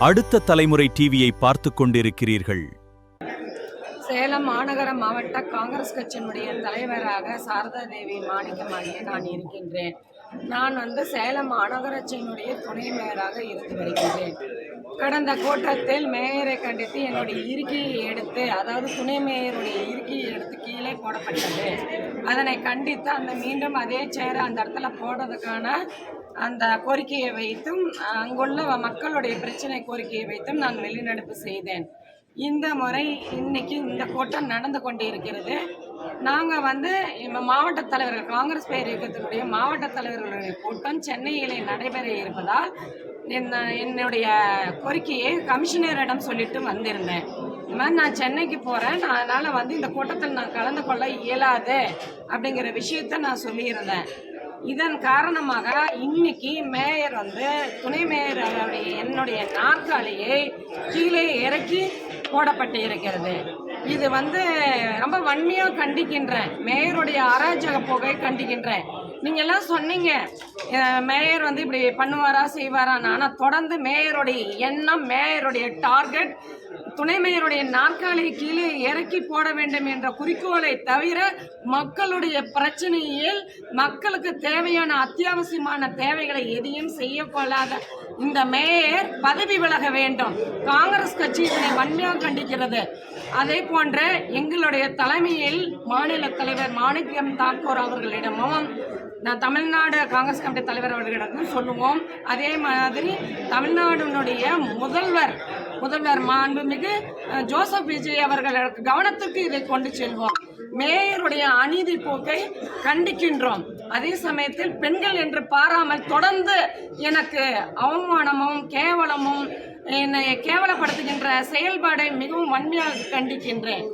அடுத்த தலைமுறை டிவியை பார்த்துக் கொண்டிருக்கிறீர்கள். சேலம் மாநகர மாவட்ட காங்கிரஸ் கட்சியினுடைய தலைவராக சாரதா தேவி மாணிக்கமாகிய நான் இருக்கின்றேன். நான் சேலம் மாநகராட்சியினுடைய துணை மேயராக இருந்து வருகின்றேன். கடந்த கூட்டத்தில் மேயரை கண்டித்து என்னுடைய இருக்கையை எடுத்து, அதாவது துணை மேயருடைய இருக்கையை எடுத்து கீழே போடப்பட்டது. அதனை கண்டித்து மீண்டும் அதே சேரை அந்த இடத்துல போடுறதுக்கான அந்த கோரிக்கையை வைத்தும், அங்குள்ள மக்களுடைய பிரச்சனை கோரிக்கையை வைத்தும் நான் வெளிநடப்பு செய்தேன். இந்த முறை இன்னைக்கு இந்த கூட்டம் நடந்து கொண்டு இருக்கிறது. நாங்கள் மாவட்ட தலைவர்கள், காங்கிரஸ் பேர் இயக்கத்தினுடைய மாவட்ட தலைவர்களுடைய கூட்டம் சென்னையிலே நடைபெற இருப்பதால் என்னுடைய கோரிக்கையை கமிஷனரிடம் சொல்லிட்டு வந்திருந்தேன். இந்த மாதிரி நான் சென்னைக்கு போகிறேன், அதனால் இந்த கூட்டத்தில் நான் கலந்து கொள்ள இயலாது அப்படிங்கிற விஷயத்தை நான் சொல்லியிருந்தேன். இதன் காரணமாக இன்னைக்கு மேயர் துணை மேயர் என்னுடைய நாற்காலியை கீழே இறக்கி போடப்பட்டு இருக்கிறது. இது ரொம்ப வன்மையாக கண்டிக்கின்றேன். மேயருடைய அராஜக போகை கண்டிக்கின்றேன். நீங்கள் எல்லாம் சொன்னீங்க மேயர் இப்படி பண்ணுவாரா செய்வாரான்னு. ஆனால் தொடர்ந்து மேயருடைய எண்ணம், மேயருடைய டார்கெட் துணை மேயருடைய நாற்காலியை கீழே இறக்கி போட வேண்டும் என்ற குறிக்கோளை தவிர மக்களுடைய பிரச்சனையில் மக்களுக்கு தேவையான அத்தியாவசியமான தேவைகளை எதையும் செய்யக்கொள்ளாத இந்த மேயர் பதவி விலக வேண்டும். காங்கிரஸ் கட்சி இதனை வன்மையாக கண்டிக்கிறது. அதே போன்ற எங்களுடைய தலைமையில் மாநில தலைவர் மாணிக்கம் தாக்கூர் அவர்களிடமும் தமிழ்நாடு காங்கிரஸ் கமிட்டி தலைவர் அவர்களிடமும் சொல்லுவோம். அதே மாதிரி தமிழ்நாடுனுடைய முதல்வர் மாண்புமிகு ஜோசப் விஜய் அவர்களுக்கு கவனத்திற்கு இதை கொண்டு செல்வோம். மேயருடைய அநீதி போக்கை கண்டிக்கின்றோம். அதே சமயத்தில் பெண்கள் என்று பாராமல் தொடர்ந்து எனக்கு அவமானமும் கேவலமும் என்னை கேவலப்படுத்துகின்ற செயல்பாடை மிகவும் வன்மையாக கண்டிக்கின்றேன்.